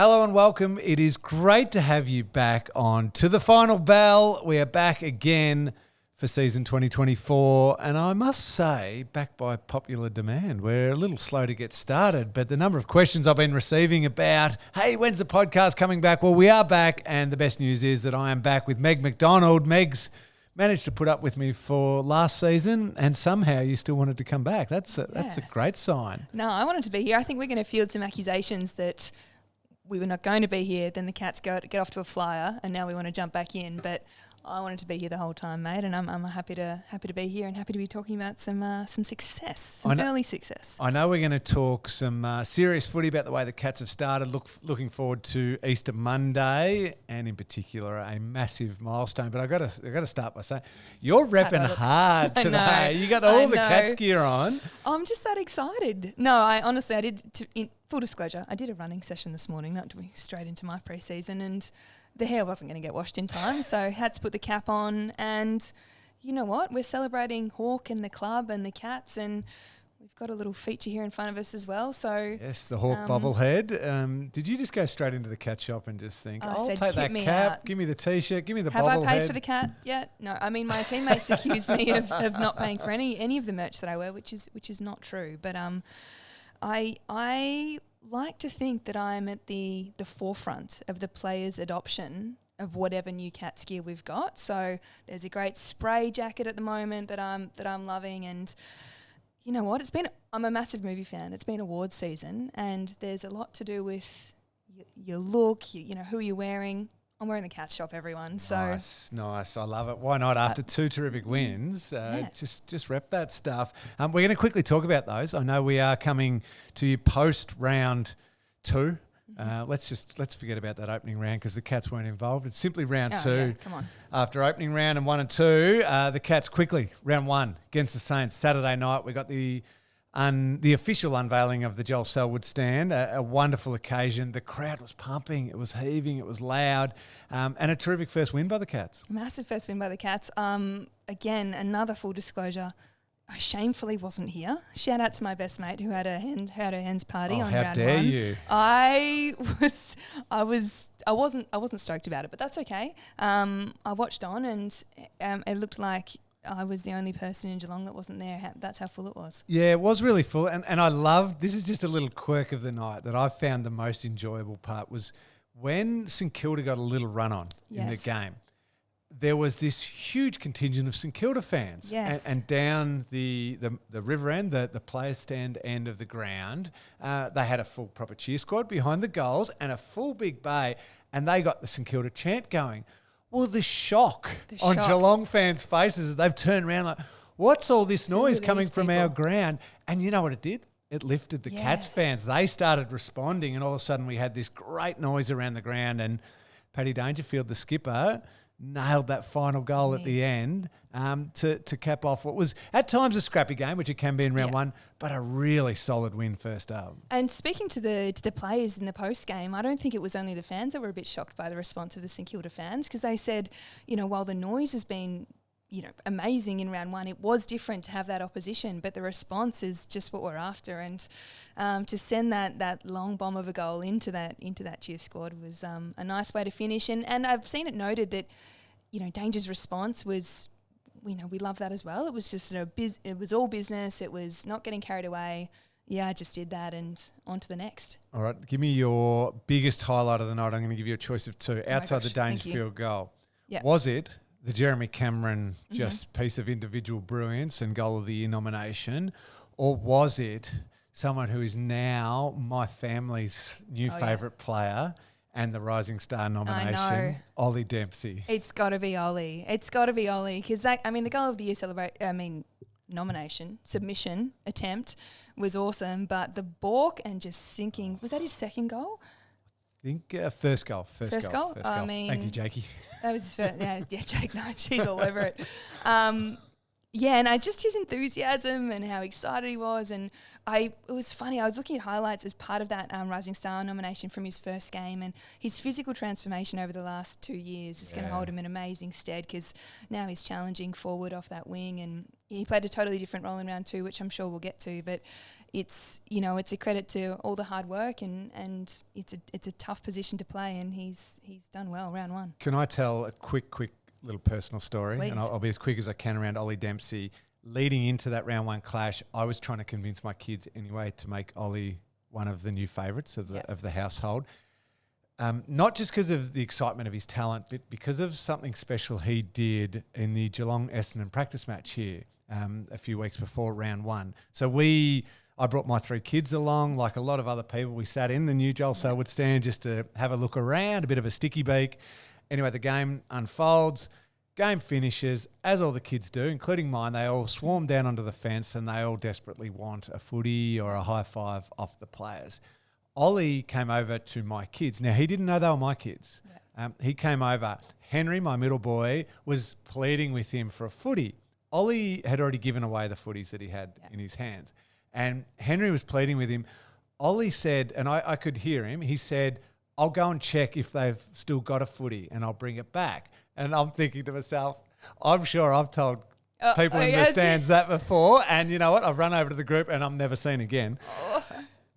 Hello and welcome. It is great to have you back on To the Final Bell. We are back again for season 2024, and I must say, back by popular demand. We're a little slow to get started, but the number of questions I've been receiving about, hey, when's the podcast coming back? Well, we are back, and the best news is that I am back with Meg McDonald. Meg's managed to put up with me for last season, and somehow you still wanted to come back. That's a great sign. No, I wanted to be here. I think we're going to field some accusations that we were not going to be here. Then the Cats get off to a flyer, and now we want to jump back in. But I wanted to be here the whole time, mate, and I'm happy to be here and happy to be talking about some success, some early success. I know we're going to talk some serious footy about the way the Cats have started. Looking forward to Easter Monday, and in particular a massive milestone. But I got to start by saying you're repping hard today. You got all the Cats gear on. I'm just that excited. No, I did. Full disclosure, I did a running session this morning, not to be straight into my pre-season, and the hair wasn't going to get washed in time, so had to put the cap on. And you know what? We're celebrating Hawk and the club and the Cats, and we've got a little feature here in front of us as well. So yes, the Hawk bobblehead. Did you just go straight into the cat shop and just think, I'll take that cap, give me the T-shirt, give me the bobblehead? Have I paid for the cat yet? No. I mean, my teammates accuse me of not paying for any of the merch that I wear, which is not true. But I like to think that I'm at the forefront of the players' adoption of whatever new Cats gear we've got. So there's a great spray jacket at the moment that I'm loving, and you know what? I'm a massive movie fan. It's been awards season, and there's a lot to do with your look, you know, who you're wearing. I'm wearing the Cats shop, everyone. So nice. I love it. Why not? After two terrific wins, just rep that stuff. We're going to quickly talk about those. I know we are coming to you post round 2. Let's forget about that opening round because the Cats weren't involved. It's simply round 2. Yeah, come on. After opening round and 1 and 2, the Cats quickly round 1 against the Saints Saturday night. We got the official unveiling of the Joel Selwood stand, a wonderful occasion. The crowd was pumping, it was heaving, it was loud, and a terrific first win by the Cats. Massive first win by the Cats. Again, another full disclosure, I shamefully wasn't here. Shout out to my best mate who had her hens party on round 1. How dare you? I wasn't stoked about it, but that's okay. I watched on, and it looked like I was the only person in Geelong that wasn't there. That's how full it was. Yeah, it was really full. And I loved, this is just a little quirk of the night that I found the most enjoyable part was when St Kilda got a little run on in the game. There was this huge contingent of St Kilda fans. Yes. And down the river end, the player stand end of the ground, they had a full proper cheer squad behind the goals and a full big bay, and they got the St Kilda chant going. Well, the shock on Geelong fans' faces as they've turned around like, what's all this noise coming from our ground? And you know what it did? It lifted the Cats fans. They started responding, and all of a sudden we had this great noise around the ground, and Paddy Dangerfield, the skipper, nailed that final goal at the end to cap off what was at times a scrappy game, which it can be in round 1, but a really solid win first up. And speaking to the players in the post game, I don't think it was only the fans that were a bit shocked by the response of the St Kilda fans, because they said, you know, while the noise has been, you know, amazing in round 1, it was different to have that opposition, but the response is just what we're after. And to send that long bomb of a goal into that cheer squad was a nice way to finish. And I've seen it noted that, you know, Danger's response was, you know, we love that as well. It was just it was all business. It was not getting carried away. Yeah, I just did that and on to the next. All right, give me your biggest highlight of the night. I'm going to give you a choice of 2 outside the Dangerfield goal. Yep. Was it the Jeremy Cameron just piece of individual brilliance and goal of the year nomination, or was it someone who is now my family's new favourite player and the Rising Star nomination, Ollie Dempsey? It's got to be Ollie. Because the goal of the year submission attempt was awesome, but the balk and just sinking, was that his second goal? I think first goal. First goal. I mean, thank you, Jakey. That was Jake. No, she's all over it. And just his enthusiasm and how excited he was, and it was funny. I was looking at highlights as part of that Rising Star nomination from his first game, and his physical transformation over the last 2 years is going to hold him in amazing stead, because now he's challenging forward off that wing, and he played a totally different role in round 2, which I'm sure we'll get to. But it's, you know, it's a credit to all the hard work, and it's a tough position to play, and he's done well round one. Can I tell a quick little personal story? Please. And I'll be as quick as I can around Ollie Dempsey. Leading into that round one clash, I was trying to convince my kids anyway to make Ollie one of the new favourites of the household. Not just because of the excitement of his talent, but because of something special he did in the Geelong Essendon practice match here a few weeks before round one. So I brought my 3 kids along, like a lot of other people. We sat in the new Joel Selwood stand just to have a look around, a bit of a sticky beak. Anyway, the game unfolds. Game finishes, as all the kids do, including mine. They all swarm down onto the fence and they all desperately want a footy or a high five off the players. Ollie came over to my kids. Now, he didn't know they were my kids. Yeah. He came over. Henry, my middle boy, was pleading with him for a footy. Ollie had already given away the footies that he had in his hands. And Henry was pleading with him. Ollie said, and I could hear him, he said, I'll go and check if they've still got a footy and I'll bring it back. And I'm thinking to myself, I'm sure I've told people in the stands that before. And you know what? I've run over to the group and I'm never seen again. Oh.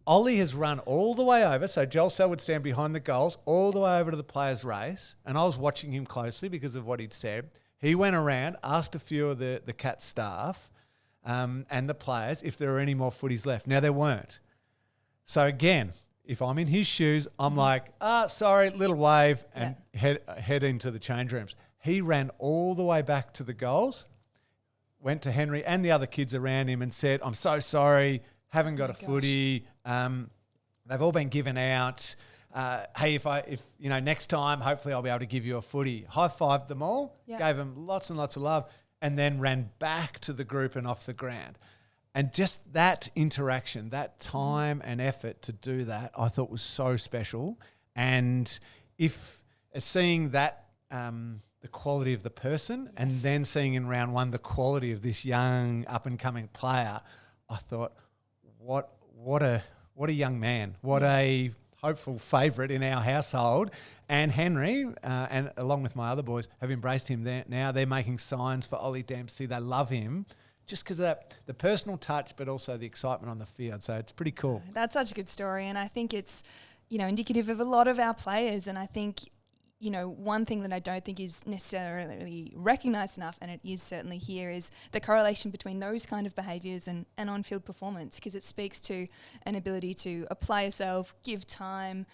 Ollie has run all the way over. So Joel Sell would stand behind the goals all the way over to the players' race. And I was watching him closely because of what he'd said. He went around, asked a few of the Cats staff and the players if there were any more footies left. Now, there weren't. So again, if I'm in his shoes, I'm like, sorry, little wave, and head into the change rooms. He ran all the way back to the goals, went to Henry and the other kids around him and said, I'm so sorry, haven't got a footy. They've all been given out. Hey, if you know, next time, hopefully I'll be able to give you a footy. High-fived them all, gave them lots and lots of love, and then ran back to the group and off the ground. And just that interaction, that time and effort to do that, I thought was so special. And if seeing that, the quality of the person, and then seeing in round one the quality of this young up-and-coming player, I thought, what a young man, what a hopeful favourite in our household. And Henry, and along with my other boys, have embraced him there. Now they're making signs for Ollie Dempsey. They love him. Just because of that, the personal touch, but also the excitement on the field. So it's pretty cool. That's such a good story. And I think it's, you know, indicative of a lot of our players. And I think, you know, one thing that I don't think is necessarily recognised enough, and it is certainly here, is the correlation between those kind of behaviours and on-field performance, because it speaks to an ability to apply yourself, give time,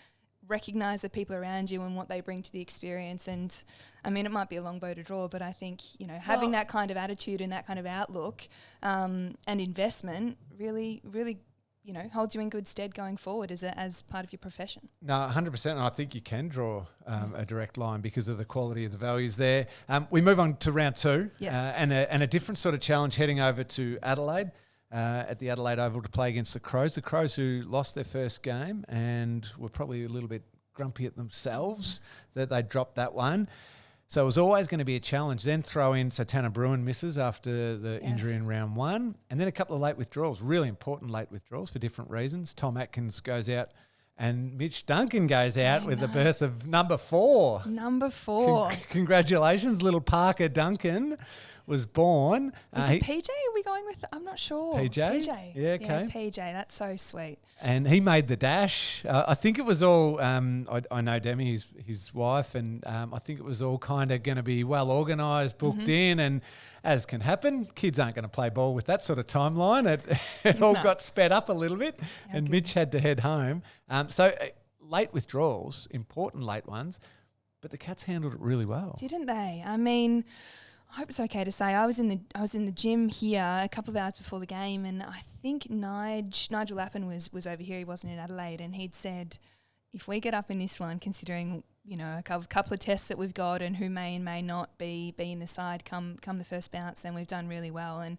recognise the people around you and what they bring to the experience. And I mean, it might be a long bow to draw, but I think, you know, having that kind of attitude and that kind of outlook and investment really, you know, holds you in good stead going forward as part of your profession. No, 100%. And I think you can draw a direct line because of the quality of the values there. We move on to round two. Yes. And a different sort of challenge heading over to Adelaide. At the Adelaide Oval to play against the Crows. The Crows who lost their first game and were probably a little bit grumpy at themselves that they dropped that one. So it was always going to be a challenge. Then throw in, so Tanner Bruin misses after the injury in round one. And then a couple of late withdrawals, really important late withdrawals for different reasons. Tom Atkins goes out and Mitch Duncan goes out with the birth of number 4. Number 4. Congratulations, little Parker Duncan was born. Is it PJ? Are we going with? I'm not sure. PJ? PJ. Yeah, okay. Yeah, PJ. That's so sweet. And he made the dash. I think it was all, I know Demi, his wife, and I think it was all kind of going to be well organised, booked in, and as can happen, kids aren't going to play ball with that sort of timeline. It all got sped up a little bit, and Mitch had to head home. So late withdrawals, important late ones, but the Cats handled it really well. Didn't they? I mean, I hope it's okay to say I was in the gym here a couple of hours before the game, and I think Nigel Lappin was over here. He wasn't in Adelaide, and he'd said, if we get up in this one, considering, you know, a couple of tests that we've got and who may and may not be in the side come the first bounce, then we've done really well. And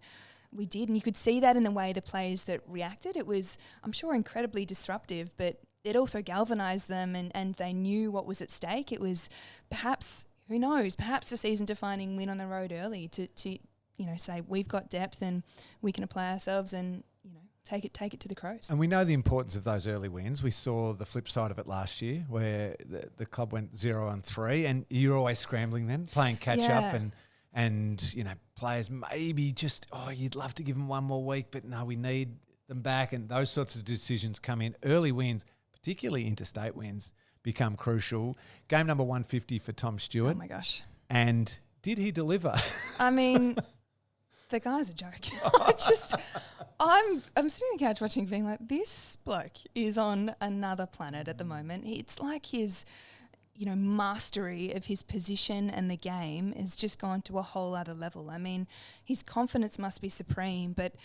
we did, and you could see that in the way the players that reacted. It was, I'm sure, incredibly disruptive, but it also galvanised them, and they knew what was at stake. It was perhaps, who knows, perhaps a season-defining win on the road early to you know, say we've got depth and we can apply ourselves and, you know, take it to the Crows. And we know the importance of those early wins. We saw the flip side of it last year where the club went 0-3 and you're always scrambling then, playing catch-up and, you know, players maybe just, you'd love to give them one more week, but no, we need them back, and those sorts of decisions come in. Early wins, particularly interstate wins, become crucial. Game number 150 for Tom Stewart. Oh my gosh. And did he deliver? I mean, the guy's a joke. I'm sitting on the couch watching, being like, this bloke is on another planet at the moment. It's like his, mastery of his position and the game has just gone to a whole other level. I mean, his confidence must be supreme, but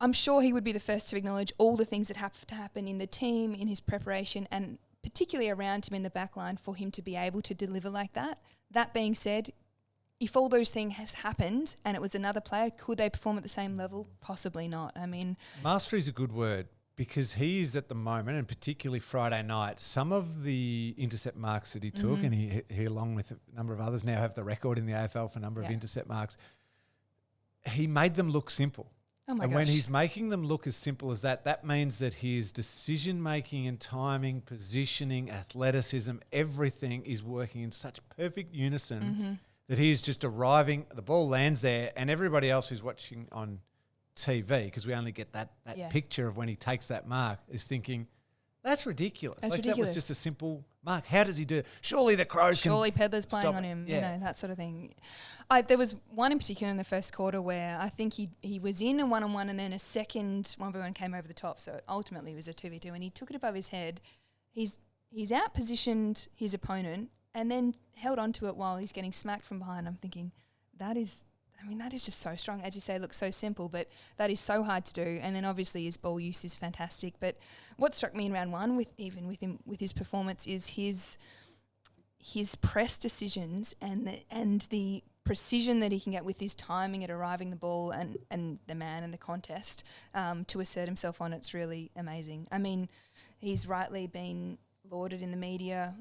I'm sure he would be the first to acknowledge all the things that have to happen in the team, in his preparation, and particularly around him in the back line for him to be able to deliver like that. That being said, if all those things has happened and it was another player, could they perform at the same level? Possibly not. I mean, mastery is a good word, because he is at the moment, and particularly Friday night, some of the intercept marks that he took, and he along with a number of others now have the record in the AFL for a number of intercept marks, he made them look simple. Oh my and gosh. when he's making them look as simple as that, that means that his decision-making and timing, positioning, athleticism, everything is working in such perfect unison that he's just arriving, the ball lands there, and everybody else who's watching on TV, because we only get that picture of when he takes that mark, is thinking, that's ridiculous. That was just a simple mark. How does he do it? Surely the Crows can... Surely Pedler's playing stop on it. him, Yeah. that sort of thing. There was one in particular in the first quarter where I think he was in a one-on-one, and then a second 1v1 came over the top, so ultimately it was a 2v2, and he took it above his head. He's out-positioned his opponent and then held onto it while he's getting smacked from behind. I'm thinking, that is just so strong. As you say, it looks so simple, but that is so hard to do. And then obviously his ball use is fantastic. But what struck me in round one, with his performance, is his press decisions and the precision that he can get with his timing at arriving the ball and the man and the contest to assert himself on. It's really amazing. I mean, he's rightly been lauded in the media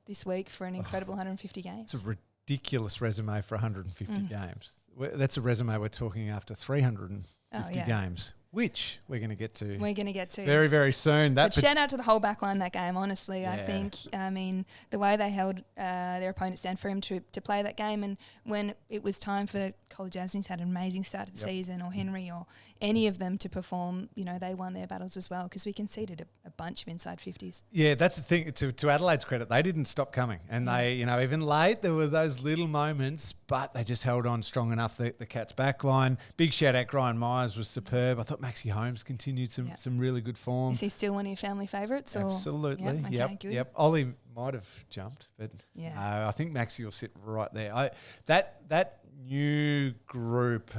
this week for an incredible 150 games. It's a ridiculous resume for 150 games. That's a resume we're talking after 350 games, which we're going to get to. We're going to get to very, very soon. But shout out to the whole back line that game, honestly. I think, the way they held their opponents down for him to play that game, and when it was time for College Asney's had an amazing start of the season, or Henry or any of them to perform, they won their battles as well, because we conceded a bunch of inside 50s. Yeah, that's the thing. To Adelaide's credit, they didn't stop coming. And they, even late, there were those little moments, but they just held on strong enough. The Cats back line. Big shout out, Brian Myers was superb. I thought Maxie Holmes continued some really good form. Is he still one of your family favourites? Absolutely. Good. Yep. Ollie might have jumped, but I think Maxie will sit right there. That new group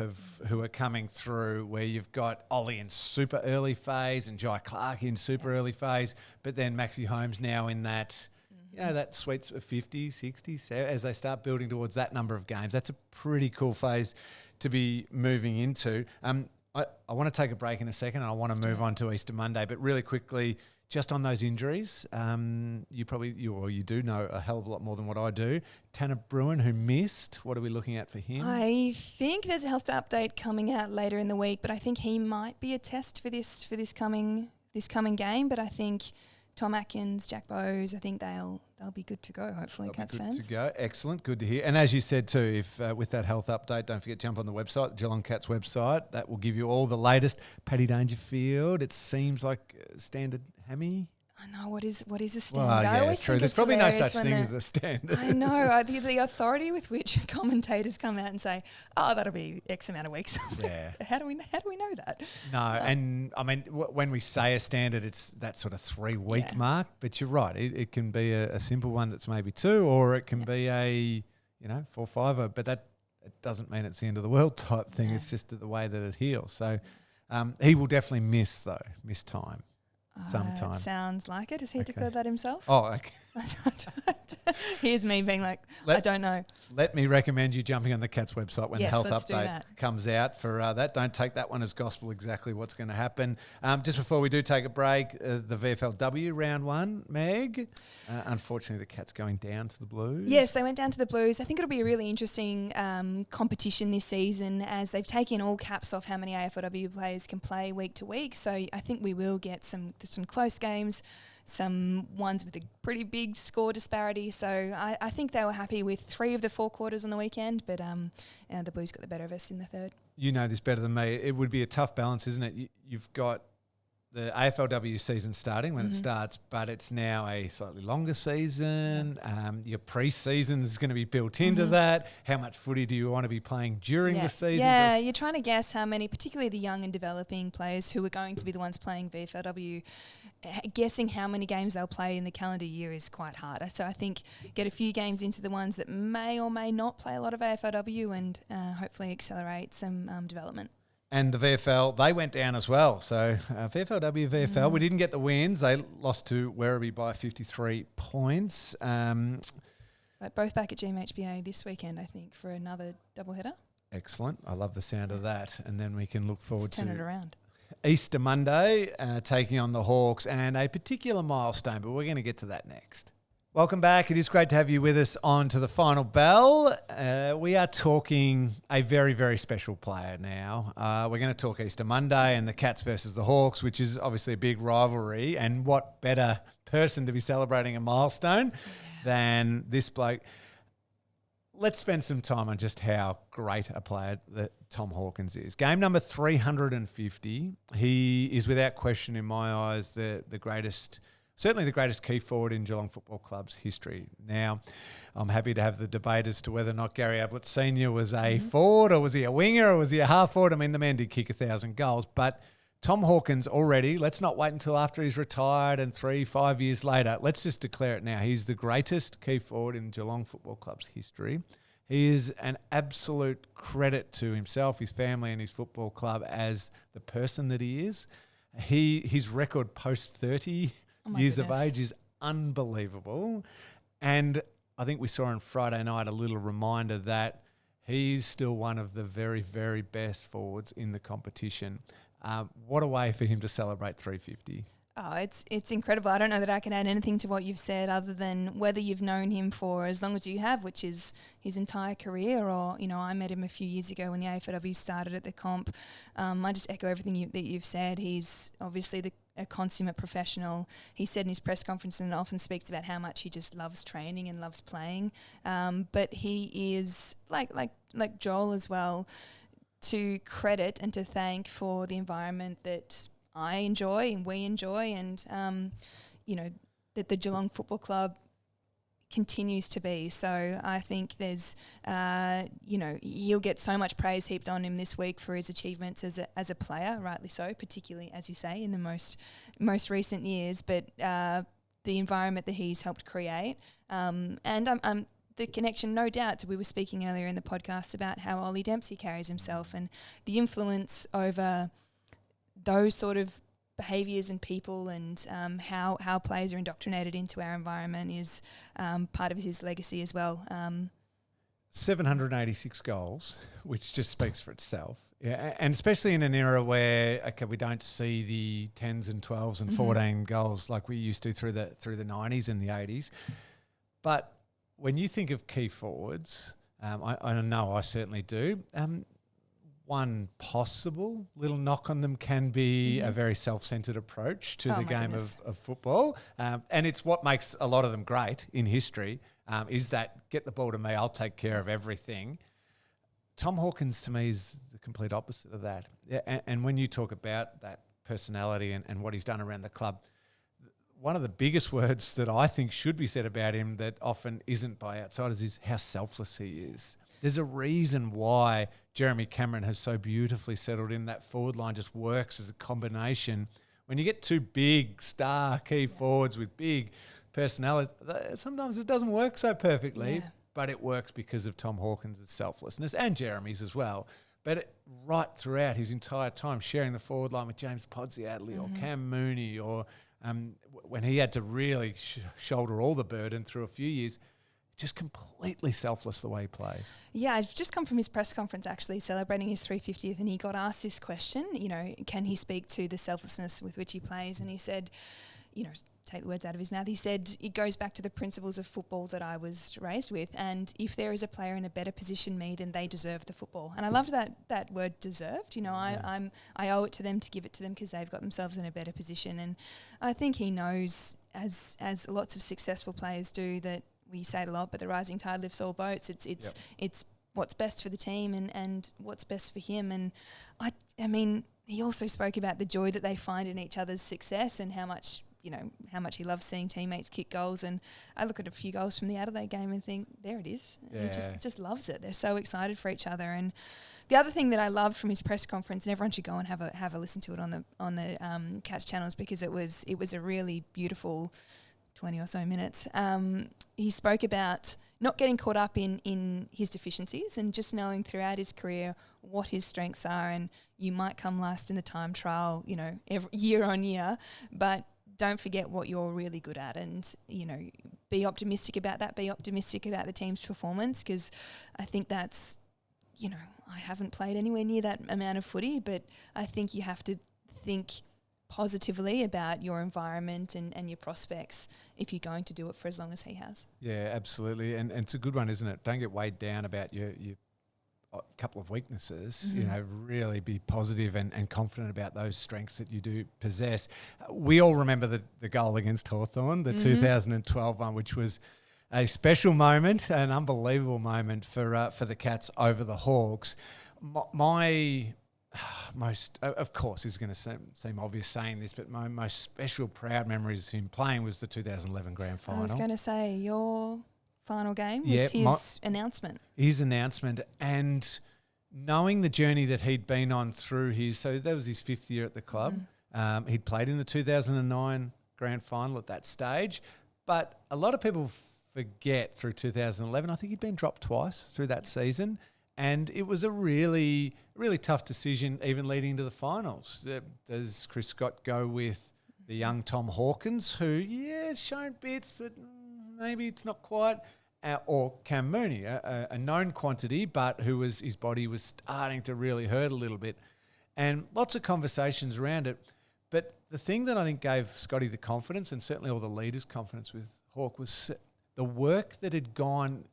who are coming through, where you've got Ollie in super early phase and Jai Clark in super early phase, but then Maxie Holmes now in that, that sweet 50, 60, as they start building towards that number of games. That's a pretty cool phase to be moving into. I want to take a break in a second, and I want to move on to Easter Monday, but really quickly, just on those injuries, you do know a hell of a lot more than what I do. Tanner Bruin, who missed, what are we looking at for him? I think there's a health update coming out later in the week, but I think he might be a test for this coming game. But I think Tom Atkins, Jack Bowes, I think they'll be good to go, hopefully, Cats fans. Good to go. Excellent. Good to hear. And as you said too, if with that health update, don't forget, jump on the website, the Geelong Cats website. That will give you all the latest. Paddy Dangerfield, it seems like standard hammy. I know. What is a standard? Well, I always true. think There's it's probably no such hilarious thing as a standard. I know. The authority with which commentators come out and say, "Oh, that'll be X amount of weeks." Yeah. How do we know that? No, and I mean, when we say a standard, it's that sort of 3-week mark. But you're right. It can be a simple one that's maybe 2, or it can be a 4-5. But that it doesn't mean it's the end of the world type thing. It's just the way that it heals. So he will definitely miss time. Sometime. It sounds like it. Has he declared that himself? Oh, okay. Here's me being like, I don't know. Let me recommend you jumping on the Cats website when the health update comes out for that. Don't take that one as gospel exactly what's going to happen. Just before we do take a break, the VFLW round 1, Meg. Unfortunately, the Cats going down to the Blues. Yes, they went down to the Blues. I think it'll be a really interesting competition this season, as they've taken all caps off how many AFLW players can play week to week. So I think we will get some close games. some ones with a pretty big score disparity. So I think they were happy with 3 of the 4 quarters on the weekend, but the Blues got the better of us in the third. You know this better than me. It would be a tough balance, isn't it? You've got the AFLW season starting when it starts, but it's now a slightly longer season. Your pre-season is going to be built into that. How much footy do you want to be playing during the season? Yeah, you're trying to guess how many, particularly the young and developing players who are going to be the ones playing VFLW, guessing how many games they'll play in the calendar year is quite hard. So I think get a few games into the ones that may or may not play a lot of AFLW and hopefully accelerate some development. And the VFL, they went down as well. So VFLW, VFL, we didn't get the wins. They lost to Werribee by 53 points. But both back at GMHBA this weekend, I think, for another doubleheader. Excellent. I love the sound of that. And then we can look forward to turn it around. Easter Monday, taking on the Hawks, and a particular milestone, but we're going to get to that next. Welcome back. It is great to have you with us on to the final bell. We are talking a very, very special player now. We're going to talk Easter Monday and the Cats versus the Hawks, which is obviously a big rivalry. And what better person to be celebrating a milestone than this bloke? Let's spend some time on just how great a player that Tom Hawkins is. Game number 350. He is without question, in my eyes, the greatest. Certainly the greatest key forward in Geelong Football Club's history. Now, I'm happy to have the debate as to whether or not Gary Ablett Sr. was a forward, or was he a winger, or was he a half forward. I mean, the man did kick 1,000 goals. But Tom Hawkins already, let's not wait until after he's retired and 3-5 years later. Let's just declare it now. He's the greatest key forward in Geelong Football Club's history. He is an absolute credit to himself, his family and his football club as the person that he is. His record post-30 years of age is unbelievable. And I think we saw on Friday night a little reminder that he's still one of the very, very best forwards in the competition. What a way for him to celebrate 350. Oh, it's incredible. I don't know that I can add anything to what you've said other than whether you've known him for as long as you have, which is his entire career, or, I met him a few years ago when the AFLW started at the comp. I just echo everything that you've said. He's obviously a consummate professional. He said in his press conference, and often speaks about how much he just loves training and loves playing. But he is, like Joel as well, to credit and to thank for the environment that I enjoy and we enjoy, and that the Geelong Football Club continues to be. So I think there's, he'll get so much praise heaped on him this week for his achievements as a player, rightly so, particularly, as you say, in the most recent years. But the environment that he's helped create, and the connection, no doubt. We were speaking earlier in the podcast about how Ollie Dempsey carries himself, and the influence over those sort of behaviours and people, and how players are indoctrinated into our environment is part of his legacy as well. 786 goals, which just speaks for itself. Yeah, and especially in an era where we don't see the 10s and 12s and 14 goals like we used to through the 90s and the 80s. But when you think of key forwards, I know I certainly do. One possible little knock on them can be a very self-centered approach to the game of football. And it's what makes a lot of them great in history, is that get the ball to me, I'll take care of everything. Tom Hawkins, to me, is the complete opposite of that. Yeah, and when you talk about that personality and what he's done around the club, one of the biggest words that I think should be said about him that often isn't by outsiders is how selfless he is. There's a reason why Jeremy Cameron has so beautifully settled in. That forward line just works as a combination. When you get two big star key forwards with big personalities, sometimes it doesn't work so perfectly, but it works because of Tom Hawkins' selflessness and Jeremy's as well. But right throughout his entire time sharing the forward line with James Podsiadly or Cam Mooney, or when he had to really shoulder all the burden through a few years, just completely selfless the way he plays. Yeah, I've just come from his press conference actually celebrating his 350th, and he got asked this question, can he speak to the selflessness with which he plays? And he said, take the words out of his mouth, he said, it goes back to the principles of football that I was raised with, and if there is a player in a better position than me, then they deserve the football. And I loved that word deserved. I owe it to them to give it to them because they've got themselves in a better position. And I think he knows as lots of successful players do, that we say it a lot, but the rising tide lifts all boats. It's what's best for the team and what's best for him. And I mean, he also spoke about the joy that they find in each other's success and how much he loves seeing teammates kick goals. And I look at a few goals from the Adelaide game and think, there it is. Yeah. He just loves it. They're so excited for each other. And the other thing that I loved from his press conference, and everyone should go and have a listen to it on the Cats channels, because it was a really beautiful 20 or so minutes. He spoke about not getting caught up in his deficiencies and just knowing throughout his career what his strengths are. And you might come last in the time trial, every year on year, but don't forget what you're really good at, and, be optimistic about that. Be optimistic about the team's performance, because I think that's, I haven't played anywhere near that amount of footy, but I think you have to think positively about your environment and your prospects if you're going to do it for as long as he has. Yeah, absolutely. And it's a good one, isn't it? Don't get weighed down about your couple of weaknesses. Really be positive and confident about those strengths that you do possess. We all remember the goal against Hawthorn, the 2012 one, which was a special moment, an unbelievable moment for the Cats over the Hawks. My most, of course, is going to seem obvious saying this, but my most special, proud memories of him playing was the 2011 grand final. I was going to say, your final game was his announcement. His announcement, and knowing the journey that he'd been on through so that was his 5th year at the club. He'd played in the 2009 grand final at that stage, but a lot of people forget through 2011, I think he'd been dropped twice through that season, and it was a really, really tough decision even leading into the finals. Does Chris Scott go with the young Tom Hawkins, who, has shown bits, but maybe it's not quite, or Cam Mooney, a known quantity, but his body was starting to really hurt a little bit, and lots of conversations around it. But the thing that I think gave Scotty the confidence, and certainly all the leaders' confidence with Hawk, was the work that had gone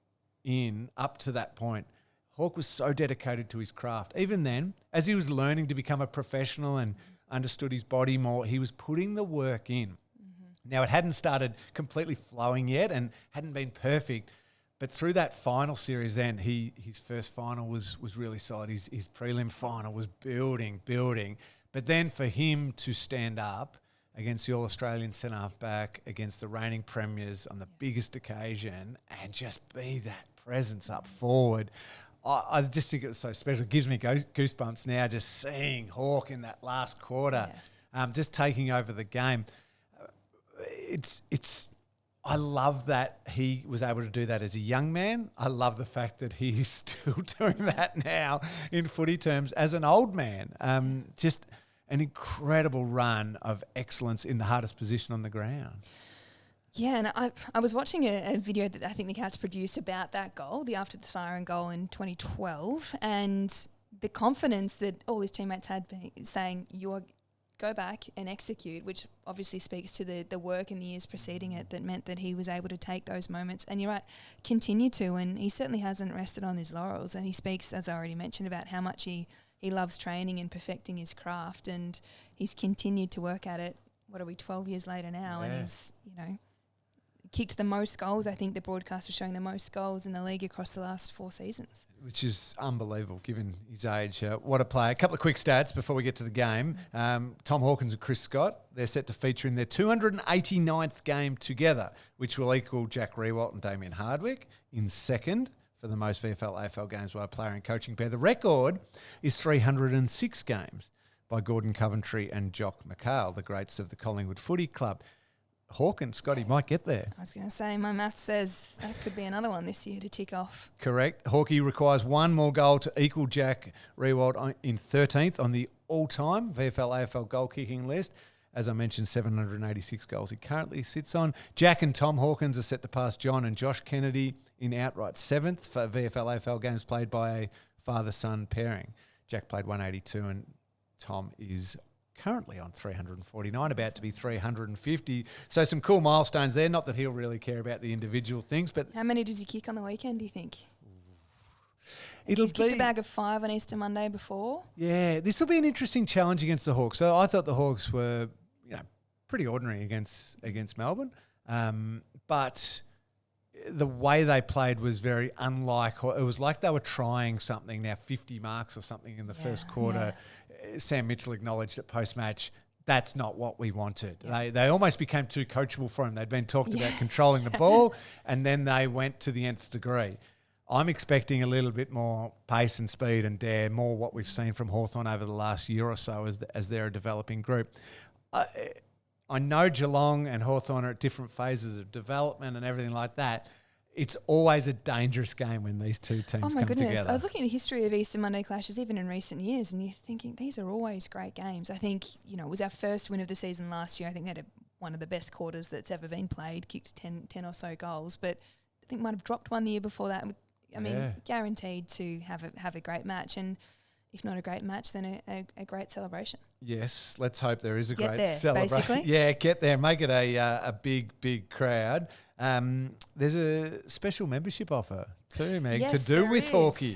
in up to that point. Hawk was so dedicated to his craft. Even then, as he was learning to become a professional and understood his body more, he was putting the work in. Now, it hadn't started completely flowing yet and hadn't been perfect, but through that final series then, his first final was really solid. His prelim final was building. But then for him to stand up against the All-Australian centre-half-back, against the reigning premiers on the biggest occasion, and just be that presence up forward, I just think it was so special. It gives me goosebumps now just seeing Hawk in that last quarter, just taking over the game. I love that he was able to do that as a young man. I love the fact that he's still doing that now in footy terms as an old man. Just an incredible run of excellence in the hardest position on the ground. Yeah, and I was watching a video that I think the Cats produced about that goal, the after the siren goal in 2012, and the confidence that all his teammates had saying, go back and execute, which obviously speaks to the work in the years preceding it that meant that he was able to take those moments. And you're right, continue to, and he certainly hasn't rested on his laurels. And he speaks, as I already mentioned, about how much he loves training and perfecting his craft, and he's continued to work at it. What are we, 12 years later now? Yeah. And he's, kicked the most goals. I think the broadcast was showing the most goals in the league across the last 4 seasons. Which is unbelievable given his age. What a player. A couple of quick stats before we get to the game. Tom Hawkins and Chris Scott, they're set to feature in their 289th game together, which will equal Jack Riewoldt and Damien Hardwick in second for the most VFL AFL games by a player and coaching pair. The record is 306 games by Gordon Coventry and Jock McHale, the greats of the Collingwood Footy Club. Hawk and Scotty might get there. I was going to say, my math says that could be another one this year to tick off. Correct. Hawkey requires one more goal to equal Jack Riewoldt in 13th on the all-time VFL AFL goal-kicking list. As I mentioned, 786 goals he currently sits on. Jack and Tom Hawkins are set to pass John and Josh Kennedy in outright 7th for VFL AFL games played by a father-son pairing. Jack played 182 and Tom is currently on 349, about to be 350. So some cool milestones there. Not that he'll really care about the individual things, but how many does he kick on the weekend, do you think? He's kicked a bag of 5 on Easter Monday before. Yeah, this will be an interesting challenge against the Hawks. So I thought the Hawks were, pretty ordinary against Melbourne. But the way they played was very unlike. It was like they were trying something. Now 50 marks or something in the first quarter. Yeah. Sam Mitchell acknowledged at post-match, that's not what we wanted. Yeah. They almost became too coachable for him. They'd been talked about controlling the ball, and then they went to the nth degree. I'm expecting a little bit more pace and speed and dare, more what we've seen from Hawthorn over the last year or so as they're a developing group. I know Geelong and Hawthorn are at different phases of development and everything like that. It's always a dangerous game when these two teams come together. Oh, my goodness. I was looking at the history of Easter Monday clashes, even in recent years, and you're thinking these are always great games. I think, it was our first win of the season last year. I think they had one of the best quarters that's ever been played, kicked 10 or so goals, but I think might have dropped one the year before that. I mean, guaranteed to have a great match, and if not a great match, then a great celebration. Yes, let's hope there is a great celebration. Basically. Yeah, get there, make it a big crowd. There's a special membership offer too, Meg, to do with Hawkeye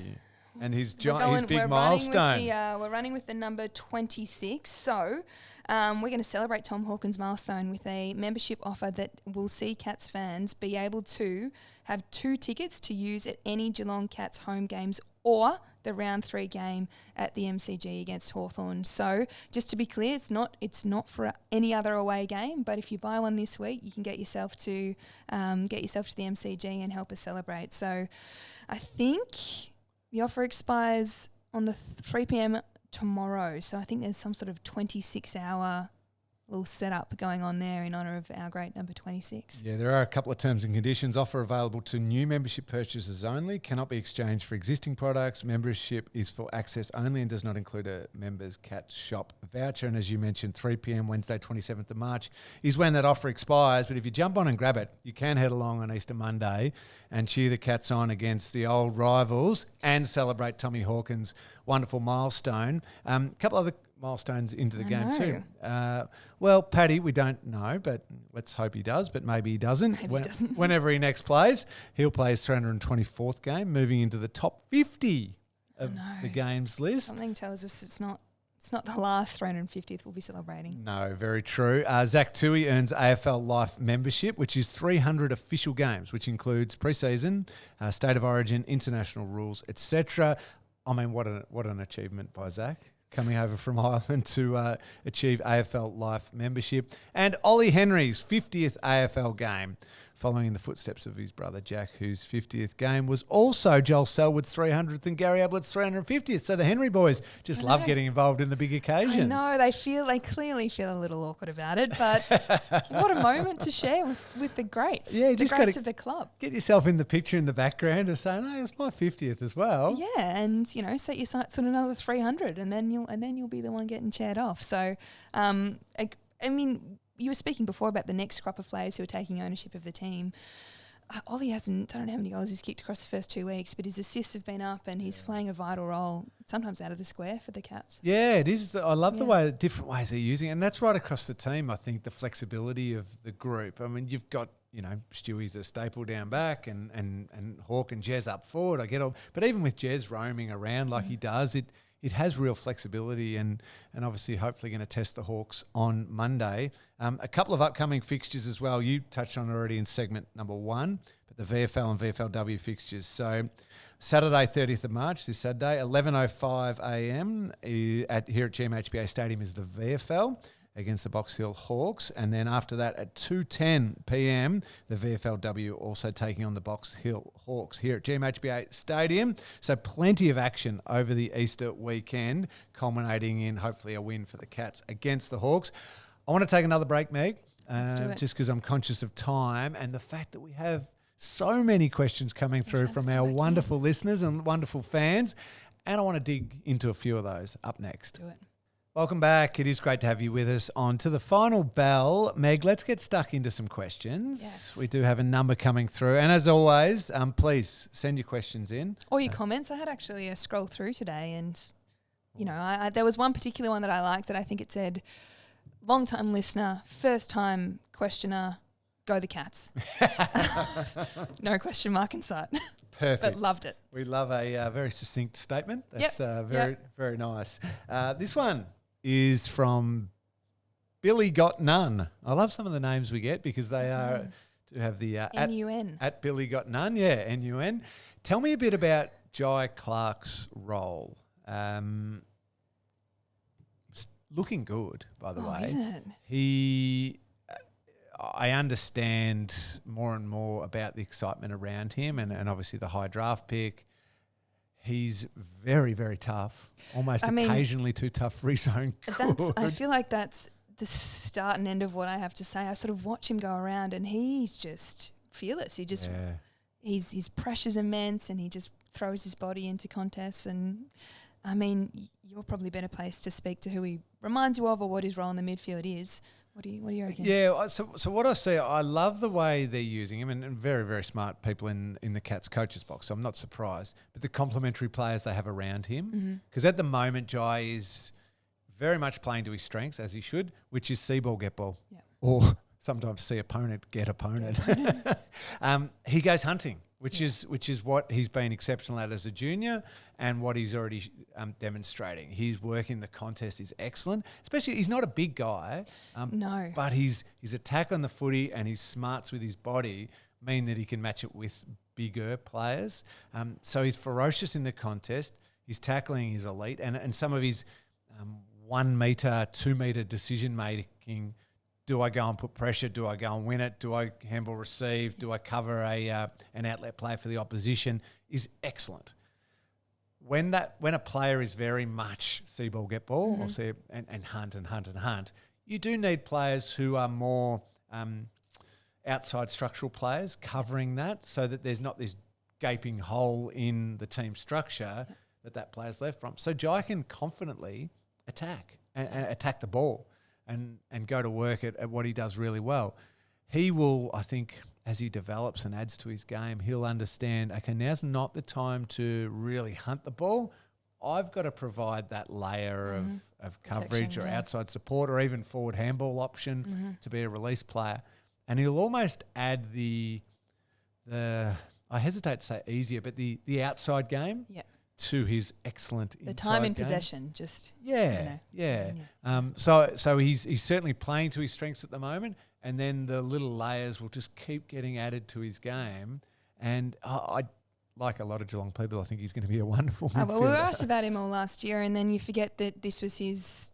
and his big milestone. We're running with the number 26, so we're going to celebrate Tom Hawkins' milestone with a membership offer that will see Cats fans be able to have 2 tickets to use at any Geelong Cats home games or the round 3 game at the MCG against Hawthorn. So just to be clear, it's not for any other away game, but if you buy one this week, you can get yourself to the MCG and help us celebrate. So I think the offer expires on the 3 p.m. tomorrow. So I think there's some sort of 26-hour little setup going on there in honour of our great number 26. Yeah, there are a couple of terms and conditions. Offer available to new membership purchases only. Cannot be exchanged for existing products. Membership is for access only and does not include a members Cats shop voucher. And as you mentioned, 3 p.m. Wednesday, 27th of March is when that offer expires. But if you jump on and grab it, you can head along on Easter Monday and cheer the Cats on against the old rivals and celebrate Tommy Hawkins' wonderful milestone. A couple other milestones into the game too. Well, Paddy, we don't know, but let's hope he does, but maybe he doesn't. Whenever he next plays, he'll play his 324th game, moving into the top 50 of the games list. Something tells us it's not the last 350th we'll be celebrating. No, very true. Zach Toohey earns AFL Life membership, which is 300 official games, which includes pre-season, state of origin, international rules, etc. I mean, what an achievement by Zach, coming over from Ireland to achieve AFL Life membership. And Ollie Henry's 50th AFL game, following in the footsteps of his brother Jack, whose 50th game was also Joel Selwood's 300th and Gary Ablett's 350th. So the Henry boys just love getting involved in the big occasions. I know, they clearly feel a little awkward about it, but what a moment to share with the greats, the greats of the club. Get yourself in the picture in the background and say, no, it's my 50th as well. Yeah, and set your sights on another 300, and then you'll be the one getting cheered off. So, I mean, you were speaking before about the next crop of players who are taking ownership of the team. Ollie I don't know how many goals he's kicked across the first 2 weeks, but his assists have been up and he's playing a vital role, sometimes out of the square for the Cats. Yeah, it is. I love the different ways they're using it, and that's right across the team, I think, the flexibility of the group. I mean, you've got, Stewie's a staple down back and Hawk and Jez up forward. I get all, but even with Jez roaming around like he does, it has real flexibility and obviously hopefully going to test the Hawks on Monday. A couple of upcoming fixtures as well. You touched on already in segment number 1, but the VFL and VFLW fixtures. So Saturday, 30th of March, this Saturday, 11:05 a.m. here at GMHBA Stadium is the VFL against the Box Hill Hawks. And then after that at 2:10 p.m, the VFLW also taking on the Box Hill Hawks here at GMHBA Stadium. So plenty of action over the Easter weekend, culminating in hopefully a win for the Cats against the Hawks. I want to take another break, Meg, just because I'm conscious of time and the fact that we have so many questions coming through from our wonderful listeners and wonderful fans. And I want to dig into a few of those up next. Do it. Welcome back. It is great to have you with us on to the final bell. Meg, let's get stuck into some questions. Yes. We do have a number coming through. And as always, please send your questions in. Or your comments. I had actually a scroll through today and, I there was one particular one that I liked that I think it said, long-time listener, first-time questioner, go the Cats. No question mark in sight. Perfect. But loved it. We love a very succinct statement. That's very nice. This one is from Billy Got None. I love some of the names we get because they are to have the NUN. at Billy Got None. Yeah, NUN. Tell me a bit about Jai Clark's role. Looking good, by the way. Isn't it? I understand more and more about the excitement around him and obviously the high draft pick. He's very, very tough, almost occasionally too tough for his own good. I feel like that's the start and end of what I have to say. I sort of watch him go around and he's just fearless. His pressure's immense and he just throws his body into contests. And I mean, you're probably better placed to speak to who he reminds you of or what his role in the midfield is. What do you reckon? Yeah, so what I see, I love the way they're using him, and very, very smart people in the Cats coaches box, so I'm not surprised. But the complementary players they have around him, because at the moment Jai is very much playing to his strengths, as he should, which is see ball, get ball, or sometimes see opponent, get opponent. He goes hunting, which is what he's been exceptional at as a junior and what he's already demonstrating. His work in the contest is excellent, especially he's not a big guy. No. But his attack on the footy and his smarts with his body mean that he can match it with bigger players. So he's ferocious in the contest. His tackling is elite. And some of his 1 metre, 2 metre decision making. Do I go and put pressure? Do I go and win it? Do I handball receive? Do I cover an outlet play for the opposition? Is excellent. When a player is very much see ball, get ball, or see and hunt, you do need players who are more outside structural players covering that, so that there's not this gaping hole in the team structure that player's left from. So Jai can confidently attack and attack the ball. And go to work at what he does really well. He will, I think, as he develops and adds to his game, he'll understand, okay, now's not the time to really hunt the ball. I've got to provide that layer of coverage or outside support or even forward handball option to be a release player. And he'll almost add the I hesitate to say easier, but the outside game. Yeah. To his excellent inside the time in game. Possession, just So he's certainly playing to his strengths at the moment, and then the little layers will just keep getting added to his game. And I like a lot of Geelong people, I think he's going to be a wonderful midfielder. Well, we were asked about him all last year, and then you forget that this was his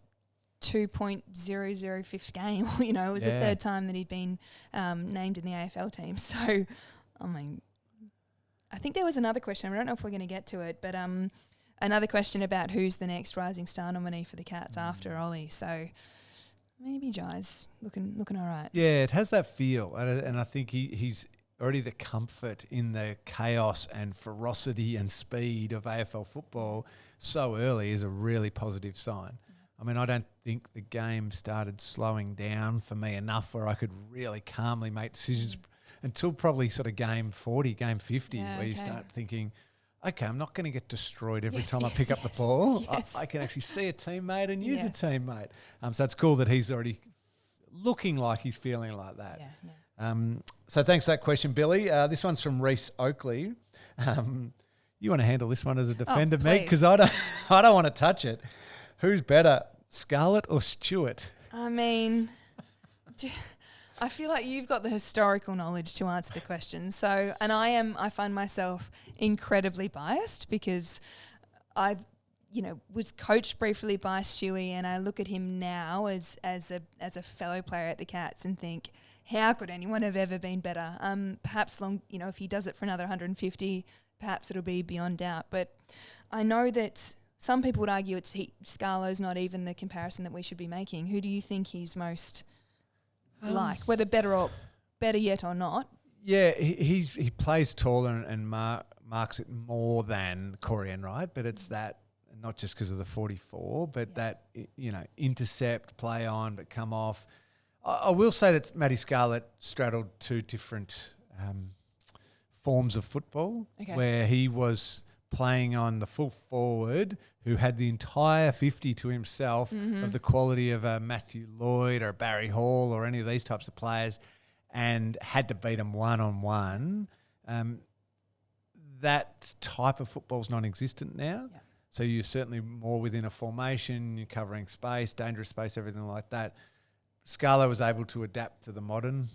2.005th game. It was the third time that he'd been named in the AFL team. So, I mean, I think there was another question. I don't know if we're going to get to it, but another question about who's the next Rising Star nominee for the Cats after Ollie. So maybe Jai's looking all right. Yeah, it has that feel, and I think he's already the comfort in the chaos and ferocity and speed of AFL football so early is a really positive sign. I mean, I don't think the game started slowing down for me enough where I could really calmly make decisions until probably sort of game 40, game 50, where you start thinking, okay, I'm not going to get destroyed every time I pick up the ball. Yes. I can actually see a teammate and use a teammate. So it's cool that he's already looking like he's feeling like that. So thanks for that question, Billy. This one's from Reese Oakley. You want to handle this one as a defender, Meg? Because I don't want to touch it. Who's better, Scarlett or Stewart? I mean... I feel like you've got the historical knowledge to answer the question. So, and I find myself incredibly biased because I, was coached briefly by Stewie, and I look at him now as a fellow player at the Cats and think, how could anyone have ever been better? Perhaps if he does it for another 150, perhaps it'll be beyond doubt. But I know that some people would argue Scarlo's not even the comparison that we should be making. Who do you think he's most whether better yet or not? Yeah, he plays taller and marks it more than Corey Enright, but it's that, not just because of the 44, but that, intercept, play on, but come off. I will say that Matty Scarlett straddled two different forms of football, where he was playing on the full forward who had the entire 50 to himself of the quality of a Matthew Lloyd or Barry Hall or any of these types of players, and had to beat them one-on-one. That type of football is non-existent now. Yeah. So you're certainly more within a formation, you're covering space, dangerous space, everything like that. Scarlo was able to adapt to the modern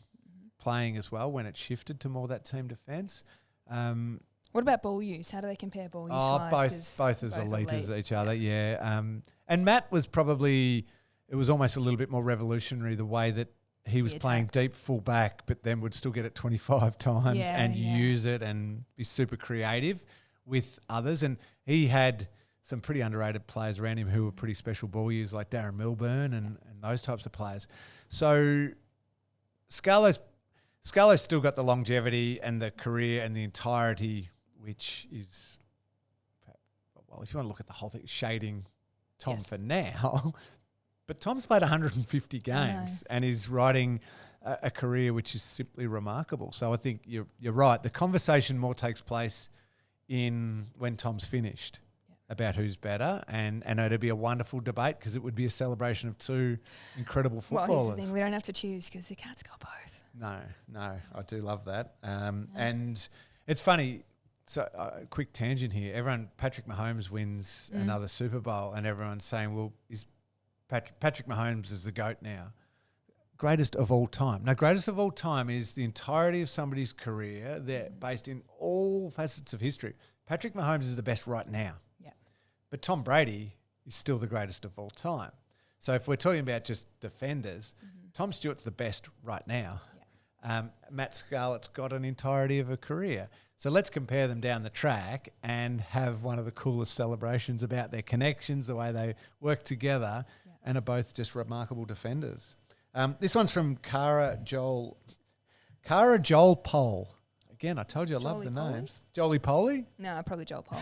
playing as well when it shifted to more that team defence. What about ball use? How do they compare ball use? Both as elite as each other, yeah. And Matt was probably, it was almost a little bit more revolutionary the way that he was playing deep full back, but then would still get it 25 times and use it and be super creative with others. And he had some pretty underrated players around him who were pretty special ball users, like Darren Milburn and those types of players. So Scarlo's still got the longevity and the career and the entirety, which is, well, if you want to look at the whole thing, shading Tom for now. But Tom's played 150 games and is riding a career which is simply remarkable. So I think you're right. The conversation more takes place in when Tom's finished about who's better, and it'd be a wonderful debate because it would be a celebration of two incredible footballers. Well, here's the thing, we don't have to choose because the Cats got both. No, I do love that. And it's funny, so quick tangent here. Patrick Mahomes wins another Super Bowl and everyone's saying, well, is Patrick Mahomes is the GOAT now. Greatest of all time. No, greatest of all time is the entirety of somebody's career. They're based in all facets of history. Patrick Mahomes is the best right now. Yeah. But Tom Brady is still the greatest of all time. So if we're talking about just defenders, Tom Stewart's the best right now. Yeah. Matt Scarlett's got an entirety of a career. So let's compare them down the track and have one of the coolest celebrations about their connections, the way they work together, and are both just remarkable defenders. This one's from Cara Joel Pole. Again, I told you I love the names. Jolie Poley? No, probably Joel Pole.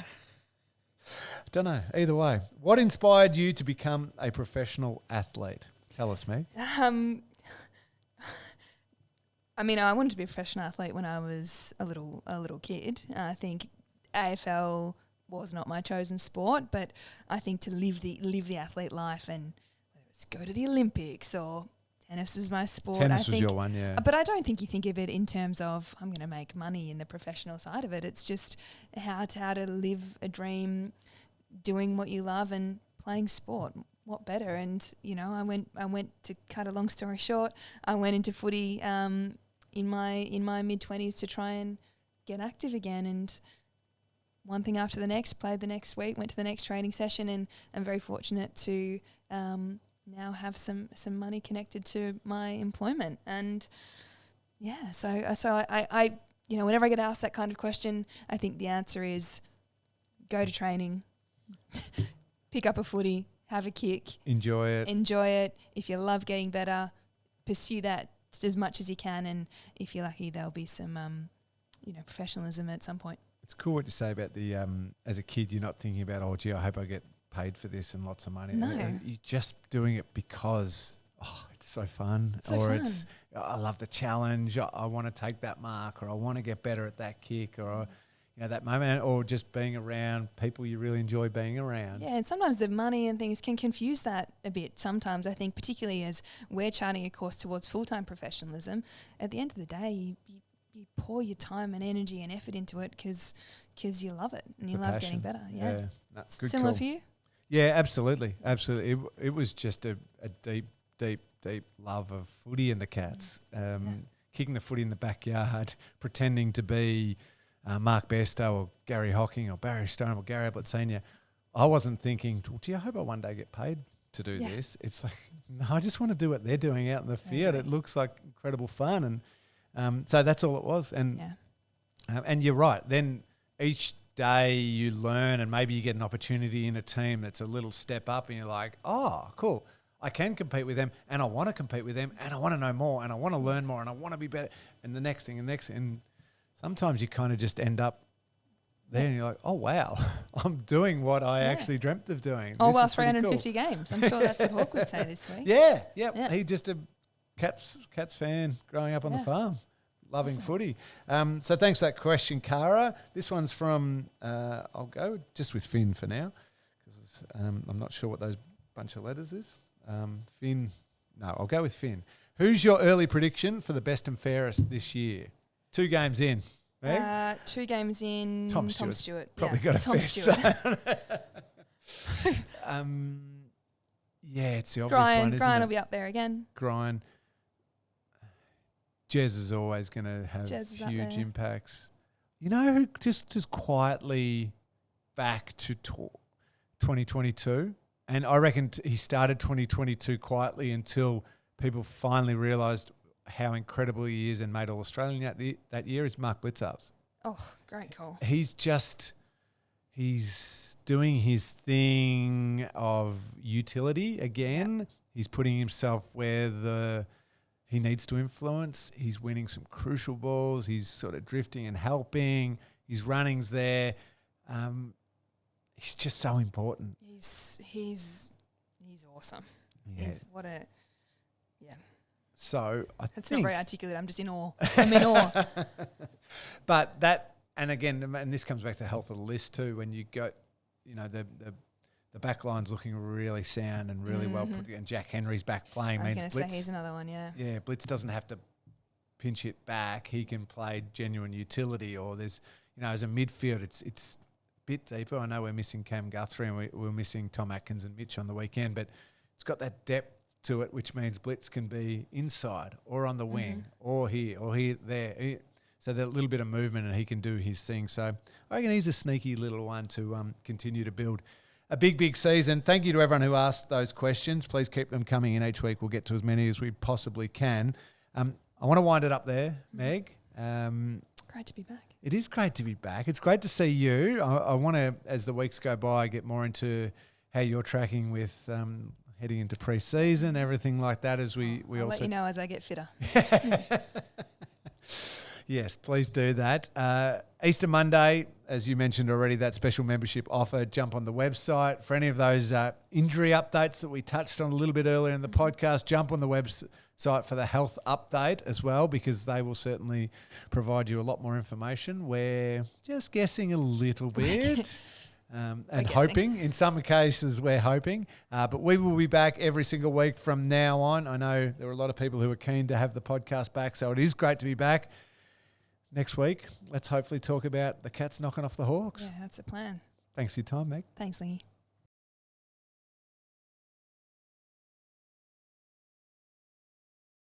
Don't know. Either way. What inspired you to become a professional athlete? Tell us, Meg. I mean, I wanted to be a professional athlete when I was a little kid. I think AFL was not my chosen sport, but I think to live the athlete life and whether it's go to the Olympics or tennis is my sport. Tennis was your one, yeah. But I don't think you think of it in terms of I'm going to make money in the professional side of it. It's just how to live a dream, doing what you love and playing sport. What better? And I went to cut a long story short. I went into footy in my mid-20s to try and get active again, and one thing after the next, played the next week, went to the next training session, and I'm very fortunate to now have some money connected to my employment. And so I whenever I get asked that kind of question, I think the answer is go to training, pick up a footy, have a kick, enjoy it. If you love getting better, pursue that as much as you can, and if you're lucky, there'll be some professionalism at some point. It's cool what you say about the as a kid, you're not thinking about, oh gee, I hope I get paid for this and lots of money. No. You're just doing it because it's so fun, it's I love the challenge, I want to take that mark, or I want to get better at that kick, or that moment, or just being around people you really enjoy being around. Yeah, and sometimes the money and things can confuse that a bit. Sometimes I think, particularly as we're charting a course towards full-time professionalism, at the end of the day, you pour your time and energy and effort into it because you love it and you love getting better. Yeah. Good Similar call. for you? Yeah, absolutely. It was just a deep love of footy and the Cats. Kicking the footy in the backyard, pretending to be Mark Bairstow or Gary Hocking or Barry Stone or Gary Ablett Sr. I wasn't thinking, gee, I hope I one day get paid to do this. It's like, no, I just want to do what they're doing out in the field. It looks like incredible fun. And so that's all it was. And and you're right. Then each day you learn, and maybe you get an opportunity in a team that's a little step up, and you're like, oh, cool. I can compete with them, and I want to compete with them, and I want to know more, and I want to learn more, and I want to be better. And the next thing, and sometimes you kind of just end up there and you're like, oh, wow, I'm doing what I actually dreamt of doing. Oh, well, 350 games. I'm sure that's what Hawk would say this week. Yeah. He just a Cats fan growing up on the farm, loving footy. So thanks for that question, Cara. This one's from, I'll go just with Finn for now, because I'm not sure what those bunch of letters is. Finn, no, I'll go with Finn. Who's your early prediction for the best and fairest this year? 2 games in. 2 games in. Tom Stewart. Probably got a Tom fair Stewart. Yeah, it's the obvious one, isn't Grind it? will be up there again. Grind. Jez is always going to have Jez is up huge there. impacts. You know who just quietly back to 2022? And I reckon he started 2022 quietly until people finally realised how incredible he is and made All-Australian that year is Mark Blitzarves. Oh, great call. He's doing his thing of utility again. Yep. He's putting himself where he needs to influence. He's winning some crucial balls. He's sort of drifting and helping. His running's there. He's just so important. He's awesome. Yeah. So I think... That's not very articulate. I'm just in awe. I'm in awe. But that... And again, and this comes back to health of the list too. When you go, the back line's looking really sound and really well put together. And Jack Henry's back playing. I was going to say he's another one, yeah. Yeah, Blitz doesn't have to pinch hit back. He can play genuine utility. Or there's, as a midfield, it's a bit deeper. I know we're missing Cam Guthrie and we're missing Tom Hawkins and Mitch on the weekend, but it's got that depth to it, which means Blitz can be inside or on the wing or here, there. So there's a little bit of movement and he can do his thing. So I reckon he's a sneaky little one to continue to build a big, big season. Thank you to everyone who asked those questions. Please keep them coming in each week. We'll get to as many as we possibly can. I want to wind it up there, Meg. Great to be back. It is great to be back. It's great to see you. I want to, as the weeks go by, get more into how you're tracking with heading into pre-season, everything like that as we I'll also... let you know as I get fitter. Yes, please do that. Easter Monday, as you mentioned already, that special membership offer, jump on the website. For any of those injury updates that we touched on a little bit earlier in the podcast, jump on the website for the health update as well, because they will certainly provide you a lot more information. We're just guessing a little bit. And hoping, in some cases we're hoping, but we will be back every single week from now on. I know there are a lot of people who are keen to have the podcast back, so it is great to be back. Next week, let's hopefully talk about the Cats knocking off the Hawks. Yeah, that's the plan. Thanks for your time, Meg. Thanks, Lingy.